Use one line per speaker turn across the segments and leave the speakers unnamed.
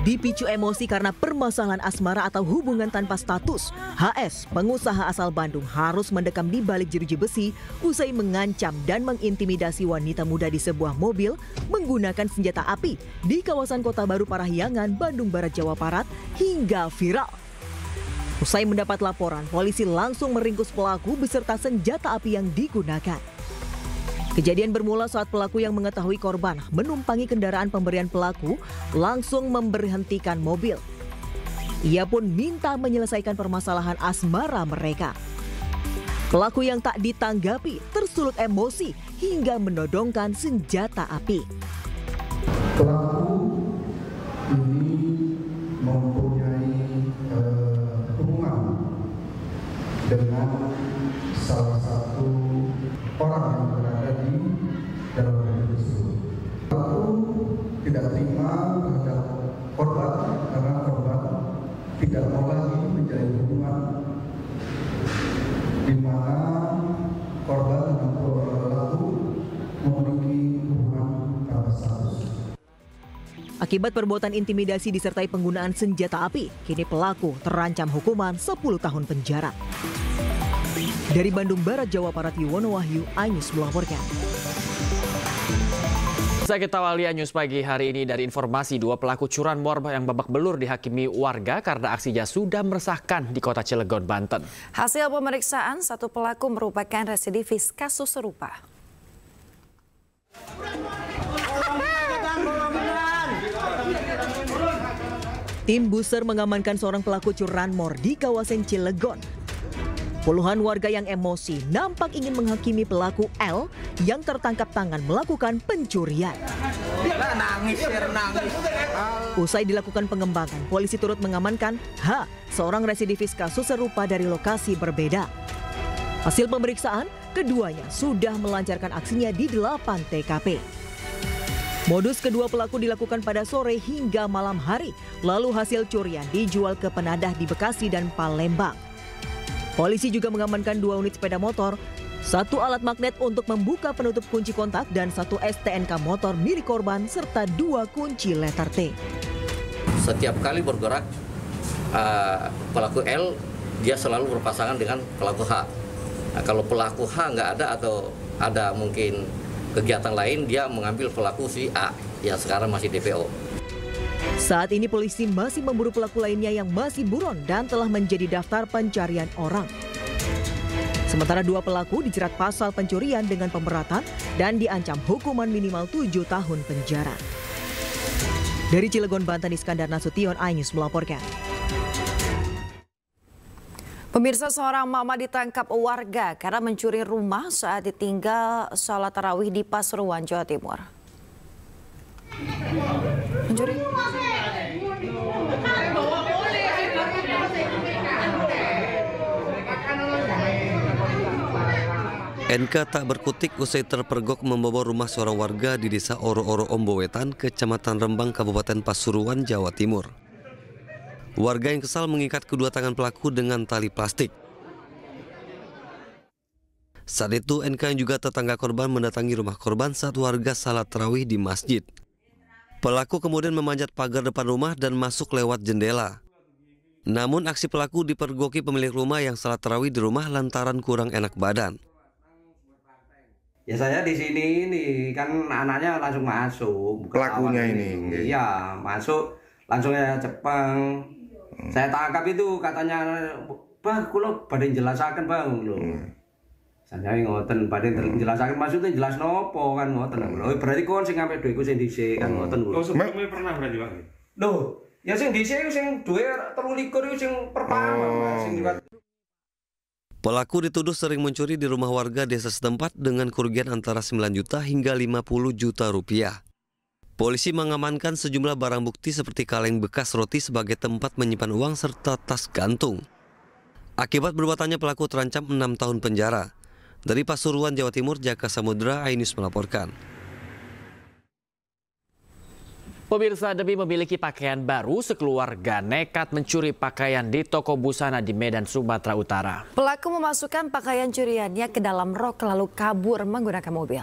Dipicu emosi karena permasalahan asmara atau hubungan tanpa status, HS, pengusaha asal Bandung, harus mendekam di balik jeruji besi usai mengancam dan mengintimidasi wanita muda di sebuah mobil menggunakan senjata api di kawasan Kota Baru Parahyangan, Bandung Barat, Jawa Barat hingga viral. Usai mendapat laporan, polisi langsung meringkus pelaku beserta senjata api yang digunakan. Kejadian bermula saat pelaku yang mengetahui korban menumpangi kendaraan pemberian pelaku langsung memberhentikan mobil. Ia pun minta menyelesaikan permasalahan asmara mereka. Pelaku yang tak ditanggapi tersulut emosi hingga menodongkan senjata api.
Pelaku ini mempunyai hubungan dengan salah satu orang yang berada di dalam mobil tersebut. Pelaku tidak terima terhadap korban karena korban tidak mau lagi menjalin hubungan di mana korban dan pelaku memiliki hubungan tanpa status.
Akibat perbuatan intimidasi disertai penggunaan senjata api, kini pelaku terancam hukuman 10 tahun penjara. Dari Bandung Barat, Jawa Barat, Yuwono Wahyu, iNews melaporkan.
Kita awali iNews pagi hari ini dari informasi dua pelaku curanmor yang babak belur dihakimi warga karena aksinya sudah meresahkan di kota Cilegon, Banten.
Hasil pemeriksaan, satu pelaku merupakan residivis kasus serupa.
Tim Buser mengamankan seorang pelaku curanmor di kawasan Cilegon. Puluhan warga yang emosi nampak ingin menghakimi pelaku L yang tertangkap tangan melakukan pencurian. Usai dilakukan pengembangan, polisi turut mengamankan H, seorang residivis kasus serupa dari lokasi berbeda. Hasil pemeriksaan, keduanya sudah melancarkan aksinya di 8 TKP. Modus kedua pelaku dilakukan pada sore hingga malam hari, lalu hasil curian dijual ke penadah di Bekasi dan Palembang. Polisi juga mengamankan 2 unit sepeda motor, 1 alat magnet untuk membuka penutup kunci kontak dan 1 STNK motor milik korban serta 2 kunci letter T.
Setiap kali bergerak, pelaku L dia selalu berpasangan dengan pelaku H. Nah, kalau pelaku H nggak ada atau ada mungkin kegiatan lain, dia mengambil pelaku si A yang sekarang masih DPO.
Saat ini polisi masih memburu pelaku lainnya yang masih buron dan telah menjadi daftar pencarian orang. Sementara 2 pelaku dijerat pasal pencurian dengan pemberatan dan diancam hukuman minimal 7 tahun penjara. Dari Cilegon, Banten, Iskandar Nasution, iNews melaporkan.
Pemirsa, seorang mama ditangkap warga karena mencuri rumah saat ditinggal sholat tarawih di Pasuruan, Jawa Timur. Mencuri.
NK tak berkutik usai terpergok membobol rumah seorang warga di desa Oro-Oro Ombowetan, Kecamatan Rembang, Kabupaten Pasuruan, Jawa Timur. Warga yang kesal mengikat kedua tangan pelaku dengan tali plastik. Saat itu NK yang juga tetangga korban mendatangi rumah korban saat warga salat tarawih di masjid. Pelaku kemudian memanjat pagar depan rumah dan masuk lewat jendela. Namun aksi pelaku dipergoki pemilik rumah yang salat tarawih di rumah lantaran kurang enak badan.
Ya saya di sini ini kan anaknya langsung masuk.
Pelakunya ini.
Iya, masuk langsungnya Jepang. Saya tangkap itu katanya, "Bah, kula badhe jelasaken, Bang." Lho. Saya ngoten badhe jelasaken maksudnya jelas nopo kan ngoten lho. Berarti kon sing ngampe dhuwitku sing dhisik kan ngoten lho.
Oh, sebelumnya pernah berarti, Pak?
Lho, ya sing dhisik sing duwe 23 iku sing pertama, sing
Pelaku dituduh sering mencuri di rumah warga desa setempat dengan kerugian antara 9 juta hingga 50 juta rupiah. Polisi mengamankan sejumlah barang bukti seperti kaleng bekas roti sebagai tempat menyimpan uang serta tas gantung. Akibat perbuatannya pelaku terancam 6 tahun penjara. Dari Pasuruan, Jawa Timur, Jaka Samudra, iNews melaporkan.
Pemirsa, demi memiliki pakaian baru, sekeluarga nekat mencuri pakaian di toko busana di Medan, Sumatera Utara.
Pelaku memasukkan pakaian curiannya ke dalam rok lalu kabur menggunakan mobil.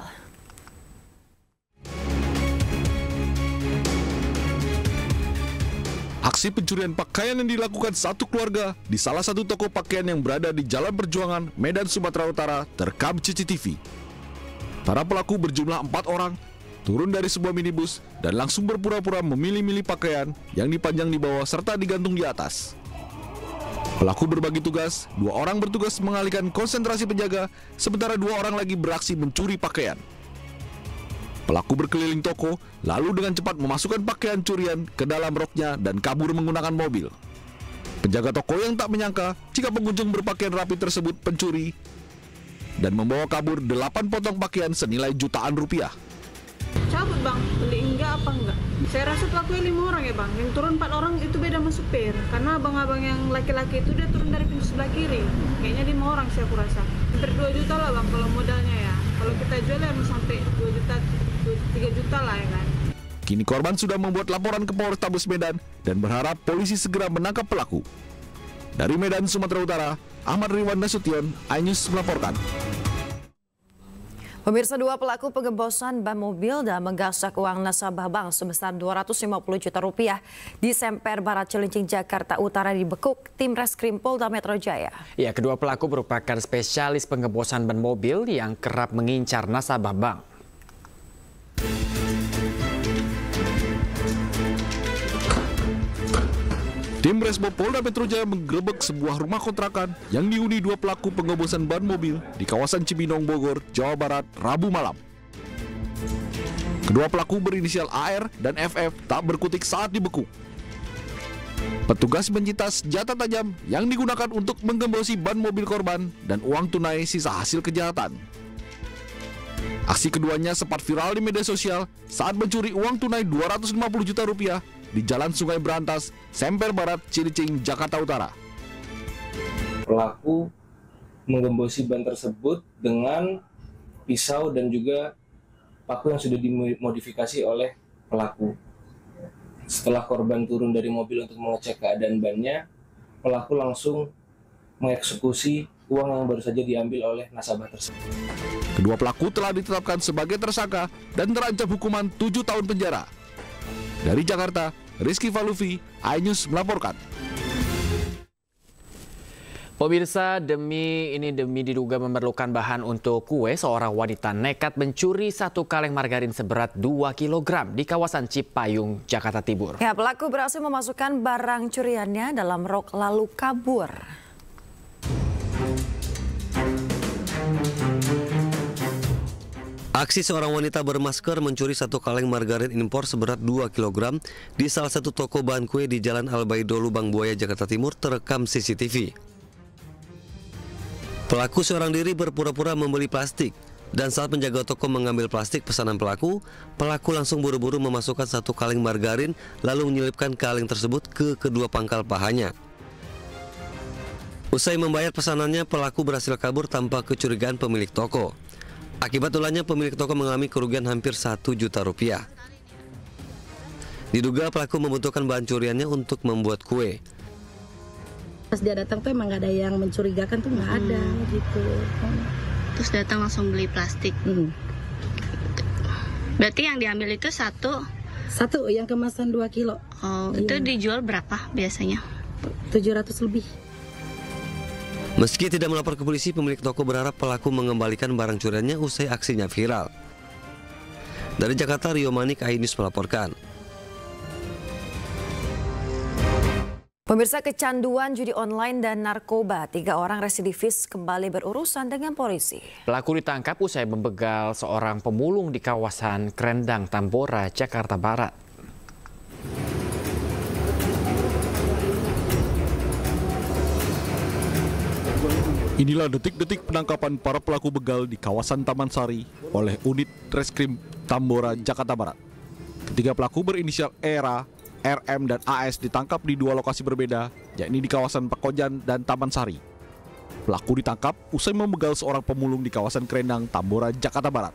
Aksi pencurian pakaian yang dilakukan satu keluarga di salah satu toko pakaian yang berada di Jalan Perjuangan, Medan, Sumatera Utara terekam CCTV. Para pelaku berjumlah 4 orang turun dari sebuah minibus dan langsung berpura-pura memilih-milih pakaian yang dipajang di bawah serta digantung di atas. Pelaku berbagi tugas, 2 orang bertugas mengalihkan konsentrasi penjaga, sementara 2 orang lagi beraksi mencuri pakaian. Pelaku berkeliling toko, lalu dengan cepat memasukkan pakaian curian ke dalam roknya dan kabur menggunakan mobil. Penjaga toko yang tak menyangka jika pengunjung berpakaian rapi tersebut pencuri dan membawa kabur 8 potong pakaian senilai jutaan rupiah.
Cabut bang, beli enggak apa enggak? Saya rasa pelakunya 5 orang ya bang, yang turun 4 orang itu beda sama supir. Karena abang-abang yang laki-laki itu dia turun dari pintu sebelah kiri. Kayaknya 5 orang sih aku rasa. Hampir 2 juta lah bang kalau modalnya ya. Kalau kita jual ya sampai 2 juta, 3 juta lah ya kan.
Kini korban sudah membuat laporan ke Polrestabes Medan dan berharap polisi segera menangkap pelaku. Dari Medan, Sumatera Utara, Ahmad Riwan Nasution, iNews melaporkan.
Pemirsa, 2 pelaku pengebosan ban mobil dan menggasak uang nasabah bank sebesar 250 juta rupiah di Semper Barat, Cilincing, Jakarta Utara dibekuk tim Reskrim Polda Metro Jaya.
Ya, kedua pelaku merupakan spesialis pengebosan ban mobil yang kerap mengincar nasabah bank.
Tim Resmo Polda Metro Jaya menggerebek sebuah rumah kontrakan yang dihuni 2 pelaku pengebosan ban mobil di kawasan Cibinong, Bogor, Jawa Barat, Rabu malam. Kedua pelaku berinisial AR dan FF tak berkutik saat dibekuk. Petugas menyita senjata tajam yang digunakan untuk menggembosi ban mobil korban dan uang tunai sisa hasil kejahatan. Aksi keduanya sempat viral di media sosial saat mencuri uang tunai 250 juta rupiah di Jalan Sungai Berantas, Semper Barat, Cilincing, Jakarta Utara.
Pelaku menggembosi ban tersebut dengan pisau dan juga paku yang sudah dimodifikasi oleh pelaku. Setelah korban turun dari mobil untuk mengecek keadaan bannya, pelaku langsung mengeksekusi uang yang baru saja diambil oleh nasabah tersebut.
Kedua pelaku telah ditetapkan sebagai tersangka dan terancam hukuman 7 tahun penjara. Dari Jakarta, Rizky Falufi, iNews melaporkan.
Pemirsa, demi diduga memerlukan bahan untuk kue, seorang wanita nekat mencuri 1 kaleng margarin seberat 2 kg di kawasan Cipayung, Jakarta Timur.
Ya, pelaku berhasil memasukkan barang curiannya dalam rok lalu kabur.
Aksi seorang wanita bermasker mencuri 1 kaleng margarin impor seberat 2 kg di salah satu toko bahan kue di Jalan Albaido, Lubang Buaya, Jakarta Timur terekam CCTV. Pelaku seorang diri berpura-pura membeli plastik dan saat penjaga toko mengambil plastik pesanan pelaku langsung buru-buru memasukkan 1 kaleng margarin lalu menyelipkan kaleng tersebut ke kedua pangkal pahanya. Usai membayar pesanannya, pelaku berhasil kabur tanpa kecurigaan pemilik toko. Akibat ulahnya, pemilik toko mengalami kerugian hampir 1 juta rupiah. Diduga pelaku membutuhkan bahan curiannya untuk membuat kue.
Pas dia datang tuh emang gak ada yang mencurigakan tuh, nggak ada gitu.
Terus datang langsung beli plastik. Berarti yang diambil itu satu
yang kemasan 2 kilo.
Oh, itu dijual berapa biasanya?
700 lebih.
Meski tidak melapor ke polisi, pemilik toko berharap pelaku mengembalikan barang curiannya usai aksinya viral. Dari Jakarta, Rio Manik, iNews melaporkan.
Pemirsa, kecanduan judi online dan narkoba, 3 orang residivis kembali berurusan dengan polisi.
Pelaku ditangkap usai membegal seorang pemulung di kawasan Krendang, Tambora, Jakarta Barat.
Inilah detik-detik penangkapan para pelaku begal di kawasan Taman Sari oleh unit Reskrim Tambora, Jakarta Barat. Ketiga pelaku berinisial ERA, RM, dan AS ditangkap di 2 lokasi berbeda, yakni di kawasan Pekojan dan Taman Sari. Pelaku ditangkap usai membegal seorang pemulung di kawasan Krendang, Tambora, Jakarta Barat.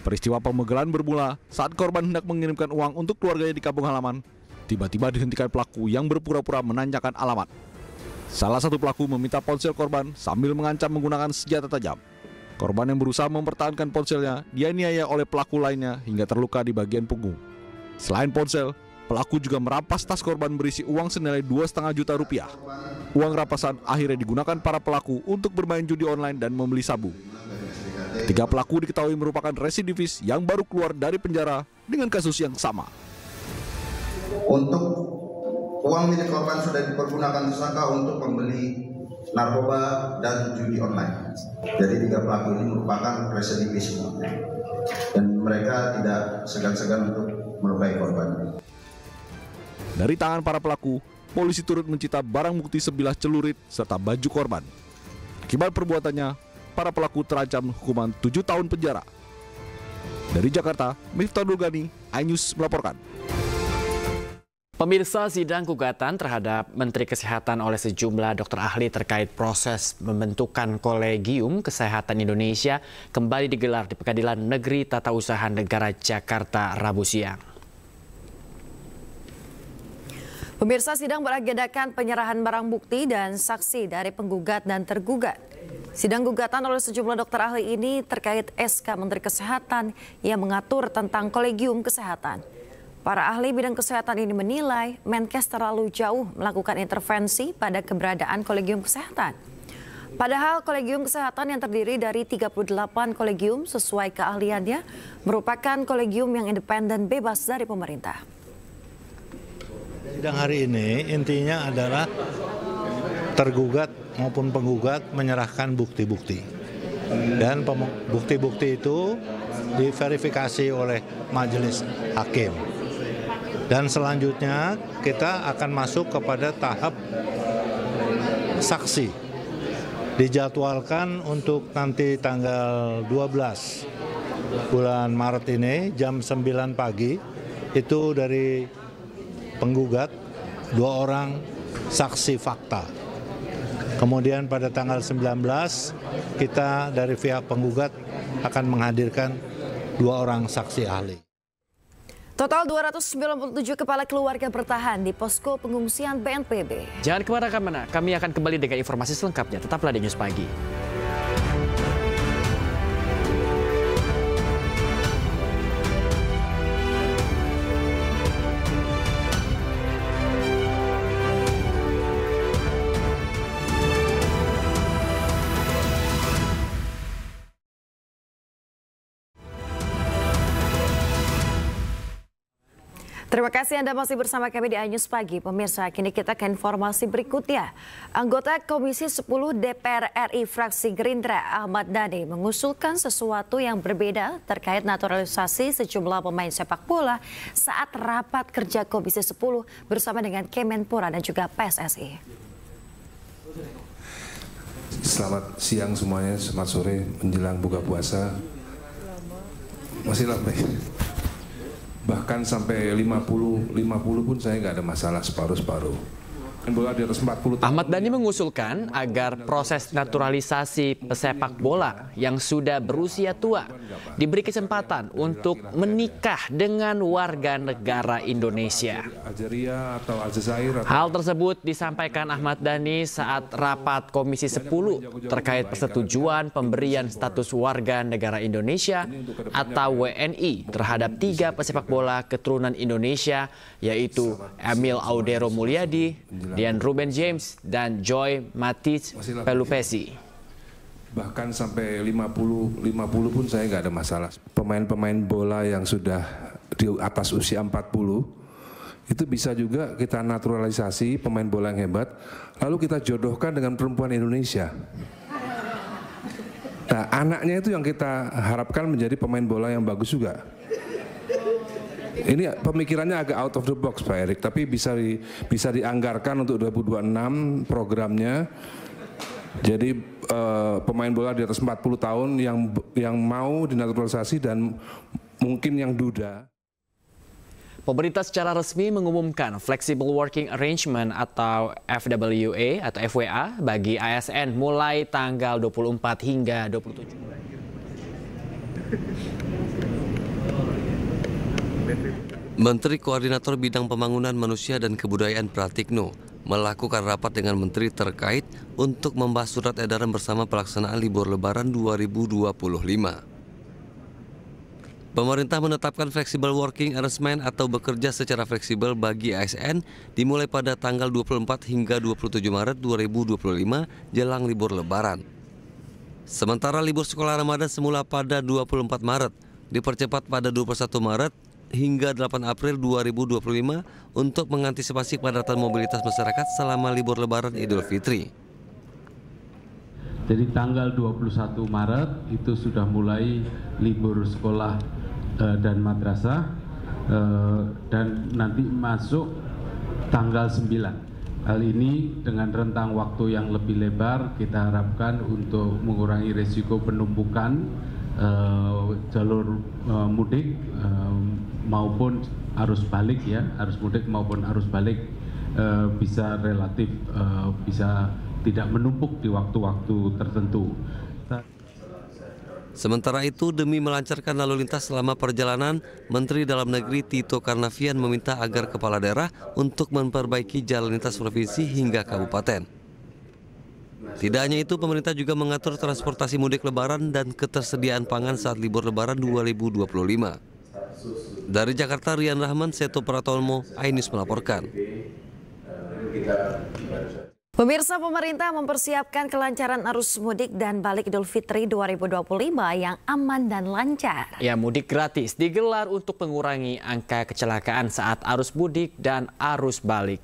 Peristiwa pembegalan bermula saat korban hendak mengirimkan uang untuk keluarganya di kampung halaman. Tiba-tiba dihentikan pelaku yang berpura-pura menanyakan alamat. Salah satu pelaku meminta ponsel korban sambil mengancam menggunakan senjata tajam. Korban yang berusaha mempertahankan ponselnya dianiaya oleh pelaku lainnya hingga terluka di bagian punggung. Selain ponsel, pelaku juga merampas tas korban berisi uang senilai 2,5 juta rupiah. Uang rampasan akhirnya digunakan para pelaku untuk bermain judi online dan membeli sabu. Ketiga pelaku diketahui merupakan residivis yang baru keluar dari penjara dengan kasus yang sama.
Untuk uang milik korban sudah dipergunakan tersangka untuk membeli narkoba dan judi online. Jadi 3 pelaku ini merupakan residivis dan mereka tidak segan-segan untuk melukai korban.
Dari tangan para pelaku, polisi turut mencita barang bukti sebilah celurit serta baju korban. Akibat perbuatannya, para pelaku terancam hukuman 7 tahun penjara. Dari Jakarta, Miftah Nurgani, iNews melaporkan.
Pemirsa, sidang gugatan terhadap Menteri Kesehatan oleh sejumlah dokter ahli terkait proses pembentukan Kolegium Kesehatan Indonesia kembali digelar di Pengadilan Negeri Tata Usaha Negara Jakarta Rabu siang.
Pemirsa, sidang beragendakan penyerahan barang bukti dan saksi dari penggugat dan tergugat. Sidang gugatan oleh sejumlah dokter ahli ini terkait SK Menteri Kesehatan yang mengatur tentang Kolegium Kesehatan. Para ahli bidang kesehatan ini menilai Menkes terlalu jauh melakukan intervensi pada keberadaan Kolegium Kesehatan. Padahal Kolegium Kesehatan yang terdiri dari 38 kolegium sesuai keahliannya merupakan kolegium yang independen bebas dari pemerintah.
Sidang hari ini intinya adalah tergugat maupun penggugat menyerahkan bukti-bukti. Dan bukti-bukti itu diverifikasi oleh majelis hakim. Dan selanjutnya kita akan masuk kepada tahap saksi. Dijadwalkan untuk nanti tanggal 12 bulan Maret ini jam 9 pagi itu dari penggugat 2 orang saksi fakta. Kemudian pada tanggal 19 kita dari pihak penggugat akan menghadirkan 2 orang saksi ahli.
Total 297 kepala keluarga bertahan di posko pengungsian BNPB.
Jangan kemana-mana, kami akan kembali dengan informasi selengkapnya. Tetaplah di News Pagi.
Terima kasih Anda masih bersama kami di iNews Pagi. Pemirsa, kini kita ke informasi berikutnya. Anggota Komisi 10 DPR RI fraksi Gerindra Ahmad Dhani mengusulkan sesuatu yang berbeda terkait naturalisasi sejumlah pemain sepak bola saat rapat kerja Komisi 10 bersama dengan Kemenpora dan juga PSSI.
Selamat siang semuanya, selamat sore menjelang buka puasa. Masih lama ya? Bahkan sampai 50 pun saya nggak ada masalah, separuh-separuh. Bola di atas 40 tahun.
Ahmad Dhani mengusulkan agar proses naturalisasi pesepak bola yang sudah berusia tua diberi kesempatan untuk menikah dengan warga negara Indonesia. Hal tersebut disampaikan Ahmad Dhani saat rapat Komisi 10 terkait persetujuan pemberian status warga negara Indonesia atau WNI terhadap 3 pesepak bola keturunan Indonesia, yaitu Emil Audero Mulyadi, Dian Ruben James, dan Joy Matic Pelupesi.
Bahkan sampai 50 pun saya nggak ada masalah. Pemain-pemain bola yang sudah di atas usia 40, itu bisa juga kita naturalisasi pemain bola yang hebat, lalu kita jodohkan dengan perempuan Indonesia. Nah, anaknya itu yang kita harapkan menjadi pemain bola yang bagus juga. Ini pemikirannya agak out of the box Pak Erik, tapi bisa dianggarkan untuk 2026 programnya. Jadi pemain bola di atas 40 tahun yang mau dinaturalisasi dan mungkin yang duda.
Pemerintah secara resmi mengumumkan Flexible Working Arrangement atau FWA atau FWA bagi ASN mulai tanggal 24 hingga 27.
Menteri Koordinator Bidang Pembangunan Manusia dan Kebudayaan Pratikno melakukan rapat dengan menteri terkait untuk membahas surat edaran bersama pelaksanaan libur Lebaran 2025. Pemerintah menetapkan flexible working arrangement atau bekerja secara fleksibel bagi ASN dimulai pada tanggal 24 hingga 27 Maret 2025 jelang libur Lebaran. Sementara libur sekolah Ramadan semula pada 24 Maret dipercepat pada 21 Maret hingga 8 April 2025 untuk mengantisipasi kepadatan mobilitas masyarakat selama libur Lebaran Idul Fitri.
Jadi tanggal 21 Maret itu sudah mulai libur sekolah dan madrasah, dan nanti masuk tanggal 9. Hal ini dengan rentang waktu yang lebih lebar kita harapkan untuk mengurangi risiko penumpukan jalur mudik maupun arus balik ya, arus mudik maupun arus balik bisa relatif bisa tidak menumpuk di waktu-waktu tertentu.
Sementara itu, demi melancarkan lalu lintas selama perjalanan, Menteri Dalam Negeri Tito Karnavian meminta agar kepala daerah untuk memperbaiki jalan lintas provinsi hingga kabupaten. Tidak hanya itu, pemerintah juga mengatur transportasi mudik Lebaran dan ketersediaan pangan saat libur Lebaran 2025. Dari Jakarta, Rian Rahman, Seto Pratomo, iNews melaporkan.
Pemirsa, pemerintah mempersiapkan kelancaran arus mudik dan balik Idul Fitri 2025 yang aman dan lancar.
Ya, mudik gratis digelar untuk mengurangi angka kecelakaan saat arus mudik dan arus balik.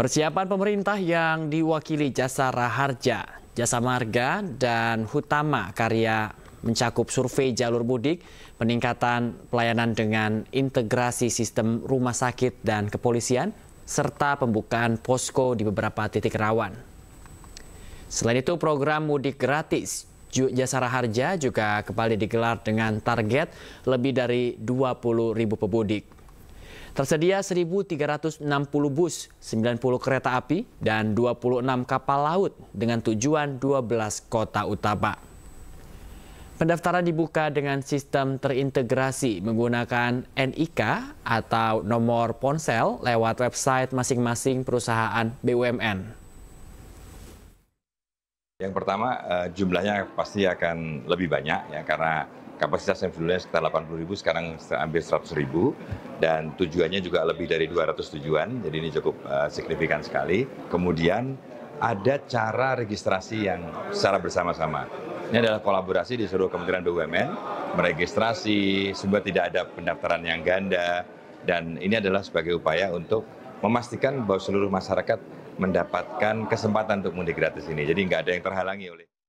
Persiapan pemerintah yang diwakili Jasara Harja, Jasa Marga, dan Hutama Karya mencakup survei jalur mudik, peningkatan pelayanan dengan integrasi sistem rumah sakit dan kepolisian, serta pembukaan posko di beberapa titik rawan. Selain itu, program mudik gratis Jasara Harja juga kembali digelar dengan target lebih dari 20.000 pemudik. Tersedia 1.360 bus, 90 kereta api, dan 26 kapal laut dengan tujuan 12 kota utama. Pendaftaran dibuka dengan sistem terintegrasi menggunakan NIK atau nomor ponsel lewat website masing-masing perusahaan BUMN.
Yang pertama, jumlahnya pasti akan lebih banyak ya, karena kapasitas yang dulunya sekitar 80.000, sekarang hampir 100.000, dan tujuannya juga lebih dari 200 tujuan, jadi ini cukup signifikan sekali. Kemudian ada cara registrasi yang secara bersama-sama. Ini adalah kolaborasi di seluruh Kementerian BUMN, meregistrasi supaya tidak ada pendaftaran yang ganda, dan ini adalah sebagai upaya untuk memastikan bahwa seluruh masyarakat mendapatkan kesempatan untuk mudik gratis ini. Jadi nggak ada yang terhalangi oleh